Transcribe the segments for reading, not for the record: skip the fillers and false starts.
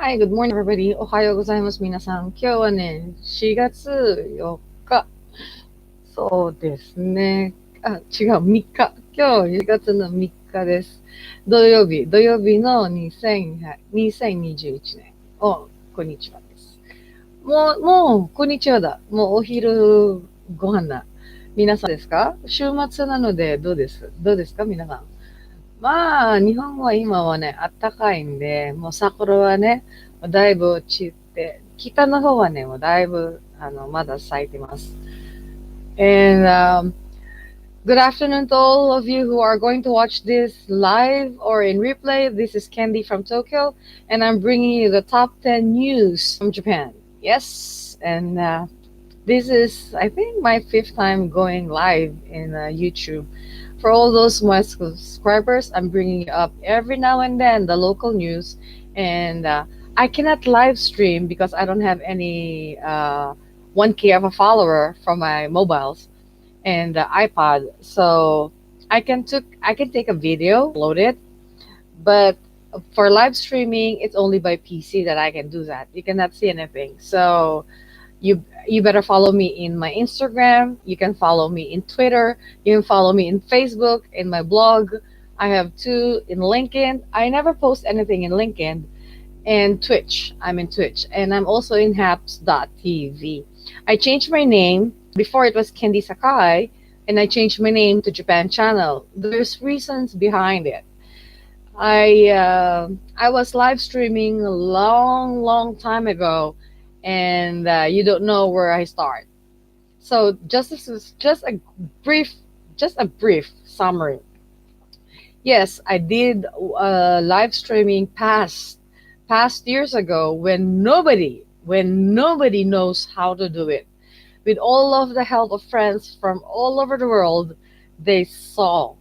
Hi, good morning everybody. おはようございます。皆さん。今日はね、4月4日。そうですね。あ、違う、3日。今日4月の3日です。土曜日の2021年。こんにちはです。こんにちはだ。もうお昼ご飯だ。皆さんですか？週末なのでどうですか皆さん。まあ、日本は今はね、暖かいんで、もう桜はね、だいぶ散って、北の方はね、もうだいぶ、まだ咲いてます。And good afternoon to all of you who are going to watch this live or in replay. This is Candy from Tokyo, and I'm bringing you the top 10 news from Japan. Yes, and this is, I think, my fifth time going live in YouTube. For all those my subscribers, I'm bringing you up every now and then the local news, and I cannot live stream because I don't have any 1K of a follower from my mobiles and the iPod. So I can take a video, upload it, but for live streaming, it's only by PC that I can do that. You cannot see anything. So you better follow me in my Instagram. You can follow me in Twitter. You can follow me in Facebook, in my blog. I have two in LinkedIn. I never post anything in LinkedIn and Twitch. I'm in Twitch and I'm also in Haps.tv. I changed my name. Before it was Candy Sakai and I changed my name to Japan Channel. There's reasons behind it. I was live streaming a long time ago, and you don't know where I start. So just a brief summary. Yes, I did live streaming past years ago when nobody knows how to do it. With all of the help of friends from all over the world, they saw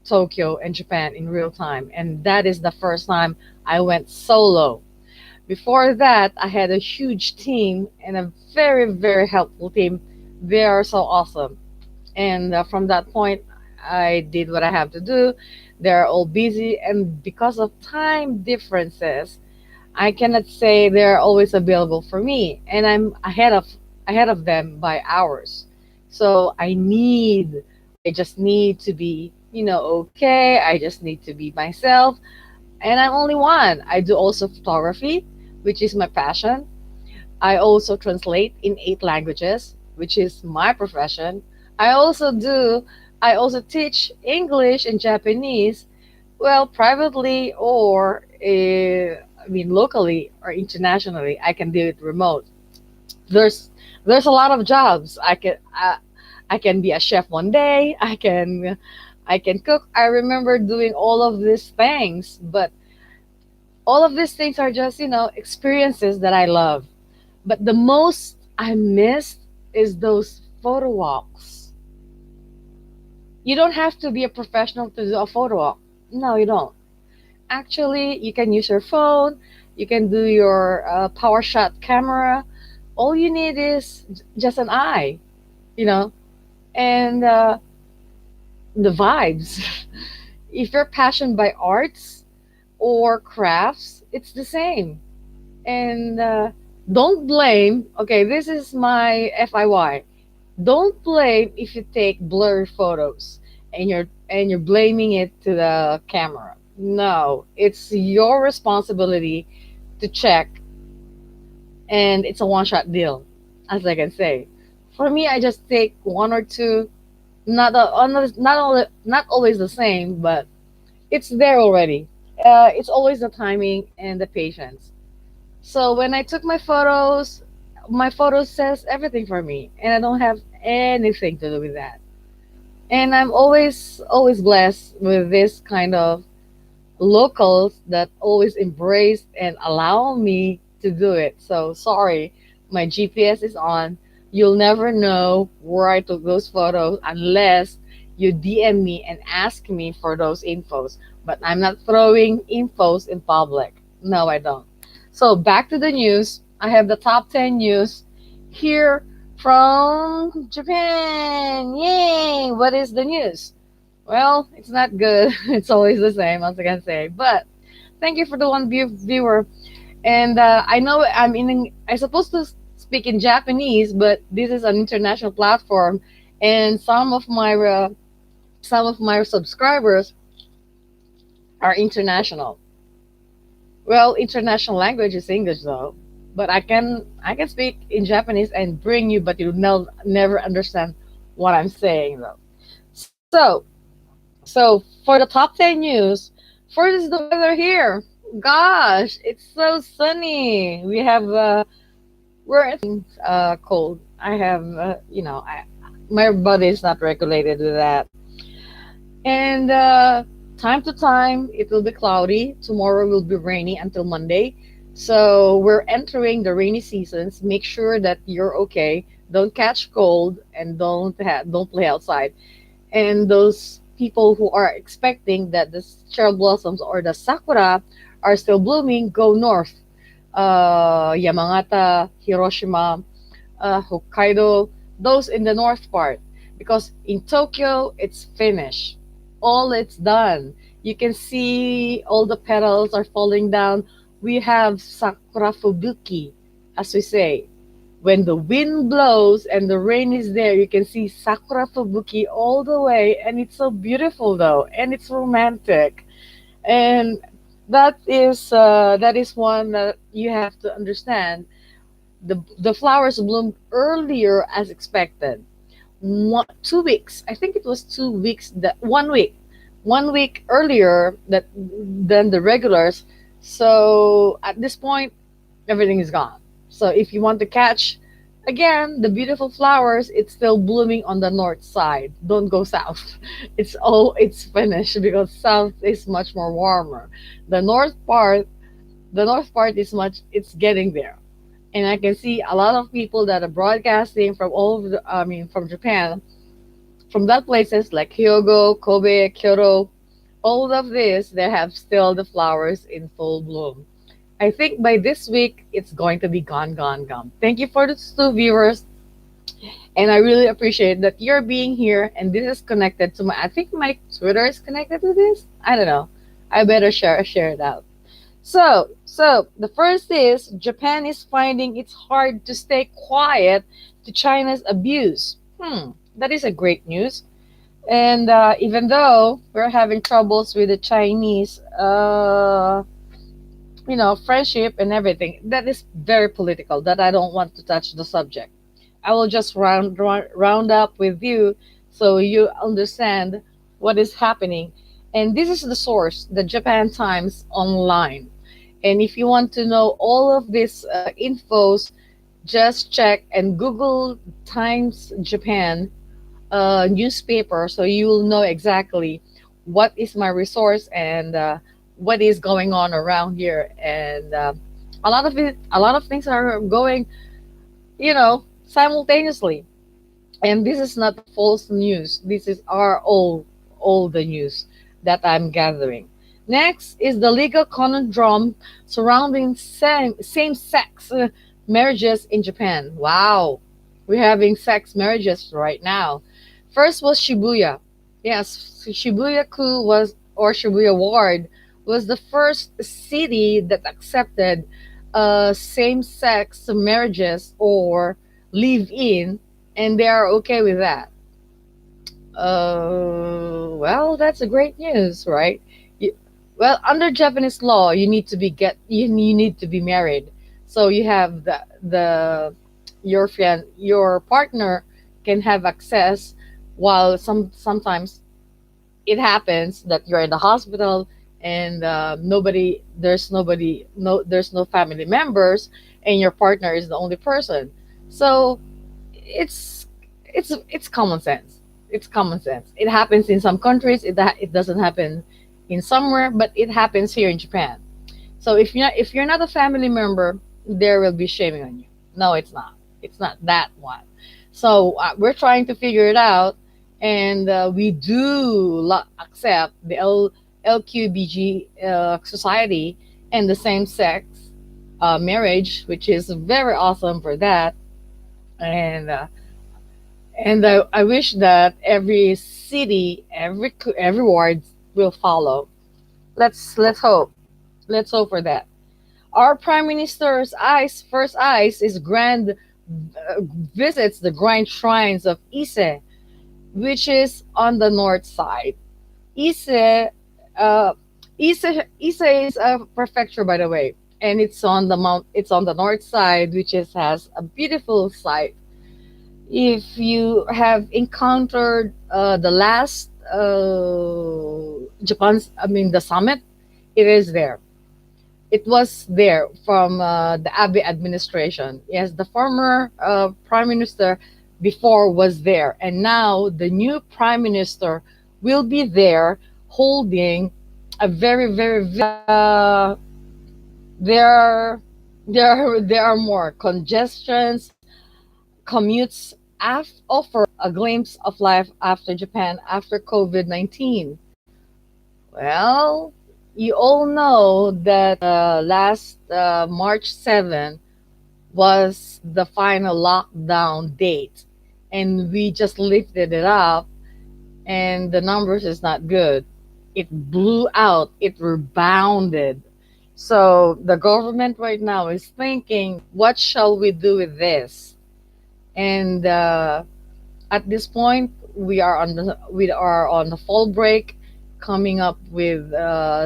Tokyo and Japan in real time. And that is the first time I went solo. Before that, I had a huge team and a very helpful team. They are so awesome. And from that point, I did what I have to do. They're all busy, and because of time differences, I cannot say they're always available for me, and I'm ahead of them by hours. So I just need to be, okay. I just need to be myself, and I'm only one. I do also photography, which is my passion. I also translate in 8 languages, which is my profession. I also do. I also teach English and Japanese, well, privately or locally or internationally. I can do it remote. There's there's a lot of jobs. I can be a chef one day. I can cook. I remember doing all of these things, but all of these things are just experiences that I love. But the most I missed is those photo walks. You don't have to be a professional to do a photo walk. No, you don't. Actually, you can use your phone, you can do your power shot camera. All you need is just an eye, you know, and the vibes. If you're passionate by arts or crafts, it's the same. And don't blame, okay, this is my FIY. Don't blame if you take blurry photos and you're blaming it to the camera. No, it's your responsibility to check, and it's a one-shot deal, as I can say. For me, I just take one or two, not always the same, but it's there already. It's always the timing and the patience. So when I took my photos says everything for me, and I don't have anything to do with that. And I'm always blessed with this kind of locals that always embrace and allow me to do it. So sorry, my GPS is on. You'll never know where I took those photos unless you DM me and ask me for those infos. But I'm not throwing infos in public. No, I don't. So back to the news. I have the top 10 news here from Japan. Yay! What is the news? Well, it's not good. It's always the same, as I can say. But thank you for the one viewer. And I know I'm supposed to speak in Japanese, but this is an international platform, and some of my subscribers are international. Well, international language is English though, but I can speak in Japanese and bring you, but you'll never understand what I'm saying though. So for the top 10 news, first is the weather here. Gosh, it's so sunny. We're cold. I have my body is not regulated to that. And time to time, it will be cloudy. Tomorrow will be rainy until Monday. So we're entering the rainy seasons. Make sure that you're okay. Don't catch cold and don't play outside. And those people who are expecting that the cherry blossoms or the sakura are still blooming, go north. Yamagata, Hiroshima, Hokkaido, those in the north part. Because in Tokyo, it's finished. All it's done. You can see all the petals are falling down. We have Sakura Fubuki, as we say. When the wind blows and the rain is there, you can see Sakura Fubuki all the way, and it's so beautiful though, and it's romantic. And that is one that you have to understand. The flowers bloom earlier as expected. 2 weeks. I think it was 2 weeks. That 1 week, 1 week earlier than the regulars. So at this point, everything is gone. So if you want to catch again the beautiful flowers, it's still blooming on the north side. Don't go south. It's finished because south is much more warmer. The north part, the north part is much. It's getting there, and I can see a lot of people that are broadcasting from all over from Japan, from that places like Hyogo, Kobe, Kyoto, all of this, they have still the flowers in full bloom. I think by this week it's going to be gone, gone, gone. Thank you for the two viewers, and I really appreciate that you're being here. And this is connected to my. I think my Twitter is connected to this. I don't know. I better share it out. So the first is Japan is finding it's hard to stay quiet to China's abuse. That is a great news. And even though we're having troubles with the Chinese, friendship and everything, that is very political. That I don't want to touch the subject. I will just round up with you so you understand what is happening. And this is the source, the Japan Times Online. And if you want to know all of these infos, just check and Google Times Japan newspaper, so you will know exactly what is my resource and what is going on around here. And a lot of things are going, simultaneously. And this is not false news. This is our all the news that I'm gathering. Next is the legal conundrum surrounding same-sex marriages in Japan. Wow, we're having sex marriages right now. First was Shibuya. Yes, Shibuya-ku was, or Shibuya Ward, was the first city that accepted same-sex marriages or live-in, and they are okay with that. Well, that's a great news, right? You, well, under Japanese law, you need to be married. So you have your partner can have access, while sometimes it happens that you're in the hospital and there's no family members, and your partner is the only person. So it's it's common sense. It's common sense. It happens in some countries. It doesn't happen in somewhere, but it happens here in Japan. So if you're not a family member, there will be shaming on you. No, it's not. It's not that one. So we're trying to figure it out, and we do accept the LQBG society and the same-sex marriage, which is very awesome for that. And I wish that every city, every ward will follow. Let's hope. Let's hope for that. Our prime minister's eyes, first eyes, is visits the grand shrines of Ise, which is on the north side. Ise, uh, Ise is a prefecture, by the way, and it's on the mount. It's on the north side, which is has a beautiful sight. If you have encountered the last the summit, it is there. It was there from the Abe administration. Yes, the former prime minister before was there, and now the new prime minister will be there holding a there are there are more congestions, commutes offer a glimpse of life after Japan after COVID-19. Well, you all know that last March 7 was the final lockdown date, and we just lifted it up, and the numbers is not good. It blew out, it rebounded. So the government right now is thinking, what shall we do with this? And at this point, we are on the fall break, coming up with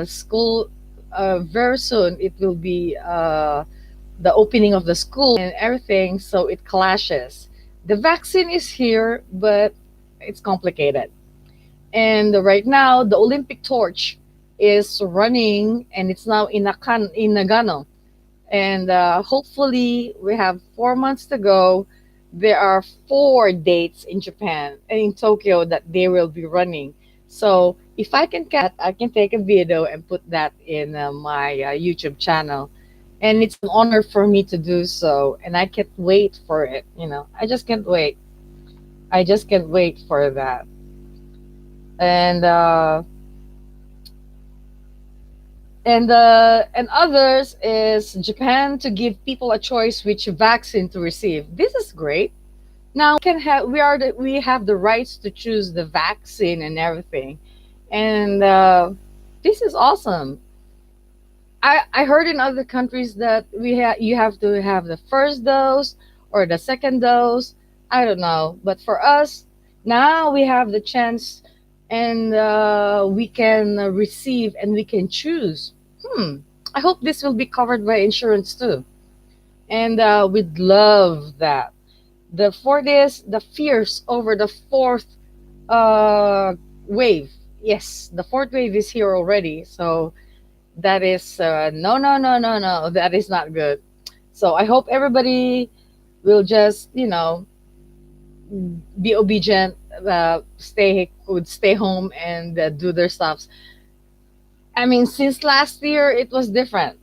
school. Very soon, it will be the opening of the school and everything. So it clashes. The vaccine is here, but it's complicated. And right now, the Olympic torch is running, and it's now in Nagano. And hopefully, we have 4 months to go. There are four dates in Japan and in Tokyo that they will be running. So if I can catch that, I can take a video and put that in my YouTube channel. And it's an honor for me to do so. And I can't wait for it. I just can't wait. I just can't wait for that. And and others is Japan to give people a choice which vaccine to receive. This is great. Now we have the rights to choose the vaccine and everything, and this is awesome. I heard in other countries that you have to have the first dose or the second dose. I don't know, but for us now we have the chance, and we can receive and we can choose. Hmm. I hope this will be covered by insurance too, and we'd love that. The fourth is the fears over the fourth uh, wave. Yes, the fourth wave is here already. So that is no, no, no, no, no. That is not good. So I hope everybody will just, be obedient, would stay home and do their stuff. I mean, since last year, it was different.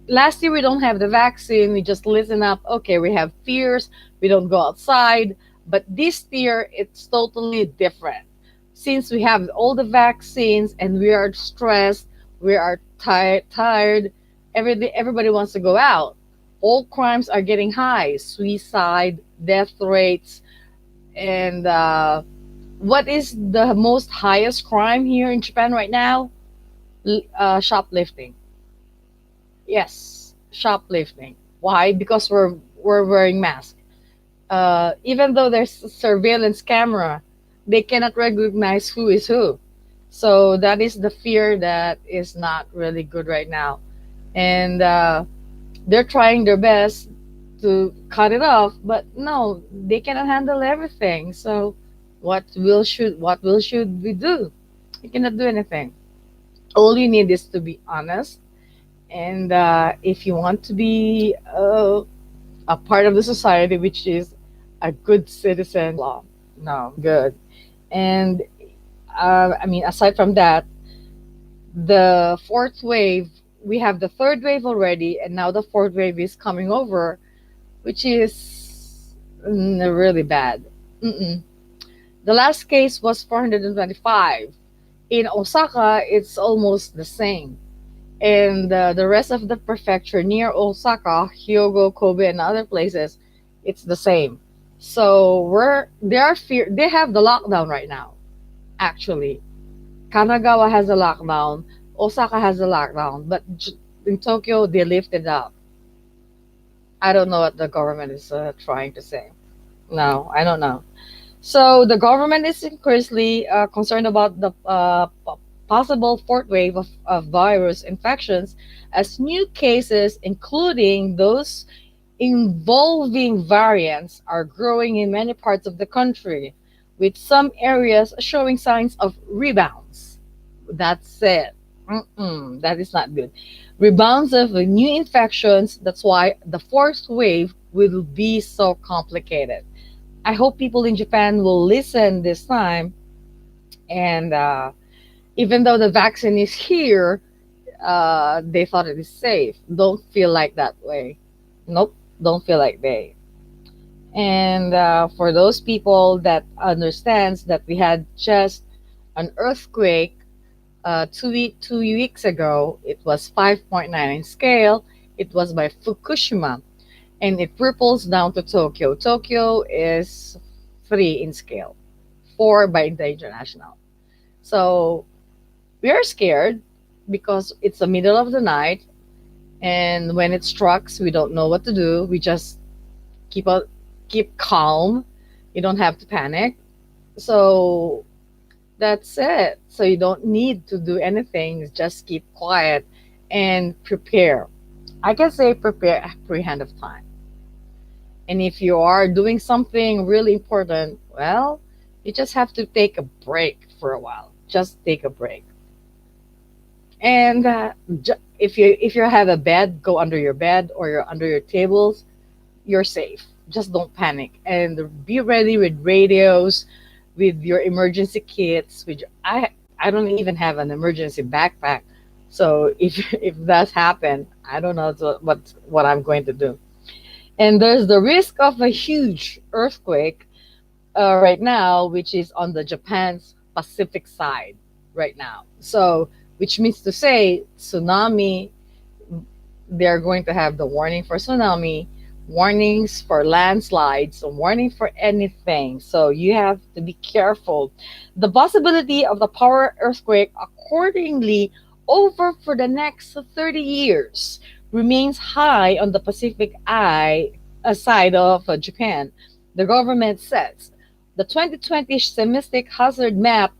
Last year, we don't have the vaccine. We just listen up. Okay, we have fears. We don't go outside. But this year, it's totally different. Since we have all the vaccines and we are stressed, we are tired. Everybody wants to go out. All crimes are getting high: suicide, death rates, and what is the most highest crime here in Japan right now? Shoplifting. Yes, shoplifting. Why? Because we're wearing masks. Even though there's a surveillance camera, they cannot recognize who is who. So that is the fear that is not really good right now, and they're trying their best to cut it off, but no, they cannot handle everything. So what will should we do? We cannot do anything. All you need is to be honest, and if you want to be a part of the society, which is a good citizen, law. No, good. And I mean, aside from that, the fourth wave, we have the third wave already, and now the fourth wave is coming over, which is really bad. Mm-mm. The last case was 425. In Osaka, it's almost the same. And the rest of the prefecture near Osaka, Hyogo, Kobe, and other places, it's the same. So they have the lockdown right now. Actually, Kanagawa has a lockdown, Osaka has a lockdown, but in Tokyo they lifted up. I don't know what the government is trying to say. No, I don't know. So the government is increasingly concerned about the possible fourth wave of virus infections as new cases, including those involving variants, are growing in many parts of the country, with some areas showing signs of rebounds. That's it. That is not good. Rebounds of new infections. That's why the fourth wave will be so complicated. I hope people in Japan will listen this time. And even though the vaccine is here, they thought it is safe. Don't feel like that way. Nope, don't feel like they. And for those people that understands that we had just an earthquake 2 weeks ago, it was 5.9 in scale. It was by Fukushima, and it ripples down to Tokyo. Tokyo is 3 in scale, 4 by the international. So we are scared because it's the middle of the night, and when it strikes, we don't know what to do. We just keep a, keep calm. You don't have to panic. So that's it. So you don't need to do anything. Just keep quiet and prepare. I can say prepare prehand of time. And if you are doing something really important, well, you just have to take a break for a while. Just take a break. And if you have a bed, go under your bed or you're under your tables. You're safe. Just don't panic and be ready with radios, with your emergency kits. I don't even have an emergency backpack, so if if that happen, I don't know what I'm going to do. And there's the risk of a huge earthquake right now, which is on the Japan's Pacific side right now. So, which means to say, tsunami, they're going to have the warning for tsunami, warnings for landslides, a warning for anything. So you have to be careful. The possibility of the power earthquake, accordingly, over for the next 30 years remains high on the Pacific side of Japan. The government says the 2020 seismic hazard map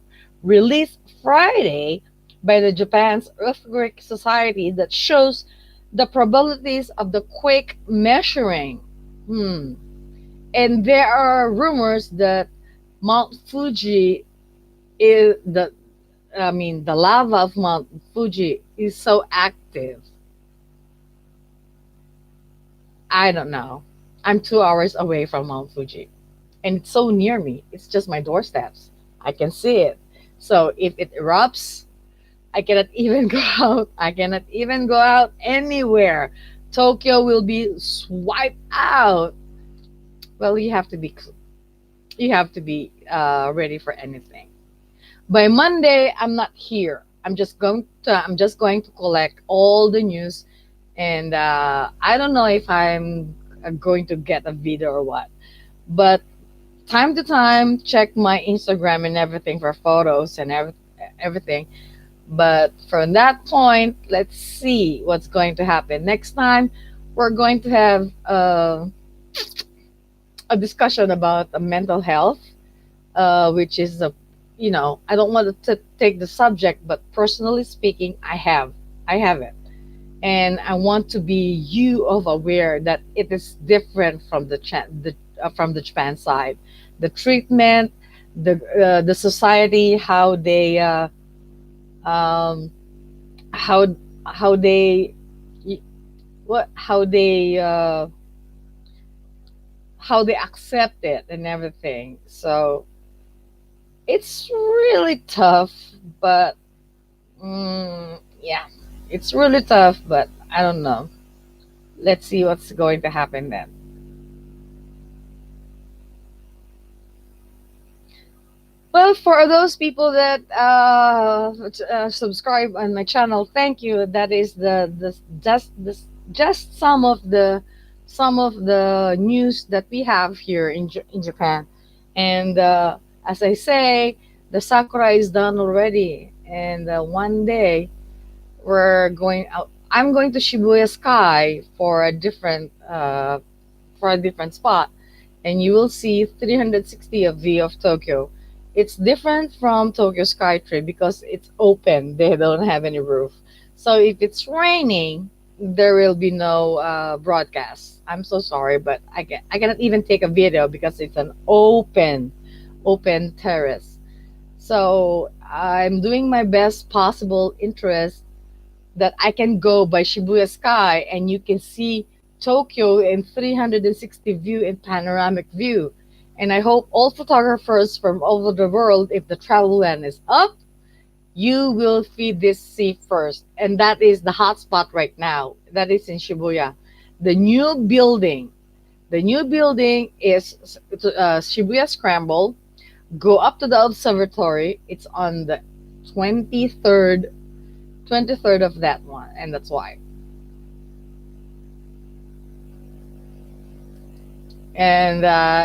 released Friday by the Japan's Earthquake Society that shows the probabilities of the quake measuring. Hmm. And there are rumors that Mount Fuji is the lava of Mount Fuji is so active. I don't know. I'm 2 hours away from Mount Fuji, and it's so near me. It's just my doorsteps. I can see it. So if it erupts, I cannot even go out. I cannot even go out anywhere. Tokyo will be swiped out. Well, you have to be ready for anything. By Monday, I'm not here. I'm just going to collect all the news, and I don't know if I'm going to get a video or what. But time to time, check my Instagram and everything for photos and everything. But from that point, let's see what's going to happen. Next time, we're going to have a discussion about mental health, which is I don't want to take the subject, but personally speaking, I have it. And I want to be you of aware that it is different from from the Japan side. The treatment, the society, um, how how they what how they accept it and everything. So it's really tough, but yeah, it's really tough. But I don't know. Let's see what's going to happen then. Well, for those people that subscribe on my channel, thank you. That is just some of the news that we have here in Japan, and as I say, the sakura is done already, and one day we're going out. I'm going to Shibuya Sky for a different spot, and you will see 360 of view of Tokyo. It's different from Tokyo Skytree because it's open. They don't have any roof. So if it's raining, there will be no broadcast. I'm so sorry, but I cannot even take a video because it's an open terrace. So I'm doing my best possible interest that I can go by Shibuya Sky and you can see Tokyo in 360 view in panoramic view. And I hope all photographers from all over the world, if the travel ban is up, you will feed this see first. And that is the hotspot right now. That is in Shibuya. The new building. The new building is Shibuya Scramble. Go up to the observatory. It's on the 23rd 23rd of that one, and that's why. And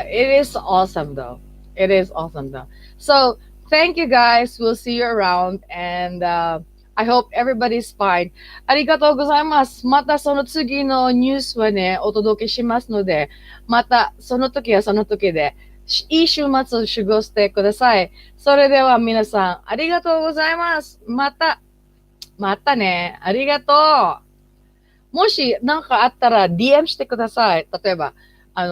it is awesome though. It is awesome though. So thank you guys. We'll see you around, and I hope everybody's fine. ありがとうございます。またその次のニュースはね、お届けしますので、またその時はその時で、いい週末を過ごしてください。それでは皆さん、ありがとうございます。またね。ありがとう。もし何かあったら DM してください。例えば、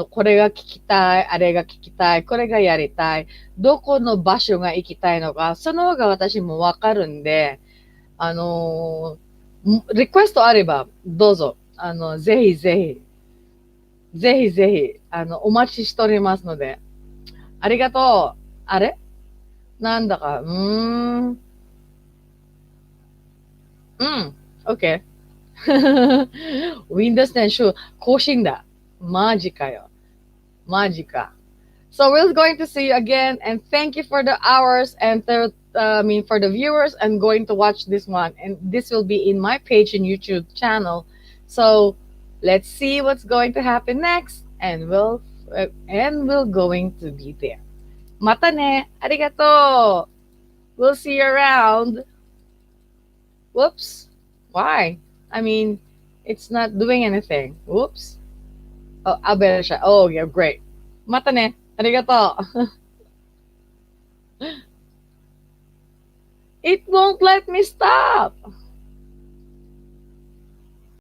これが聞きたい、あれが聞きたい、これがやりたい、どこの場所が行きたいのか、その方が私もわかるんで、リクエストあれば、どうぞ、ぜひぜひ、ぜひぜひ、お待ちしておりますので、ありがとう。あれなんだか、OK。Windows 10 週更新だ。マジかよ。マジか。So we're going to see you again, and thank you for the hours and for the viewers and going to watch this one. And this will be in my page and YouTube channel. So let's see what's going to happen next, and we're going to be there. Mata ne, arigato. We'll see you around. Whoops. Why? I mean, it's not doing anything. Whoops. Oh, better siya. Oh, yeah, great. Mata ne. Arigato. It won't let me stop.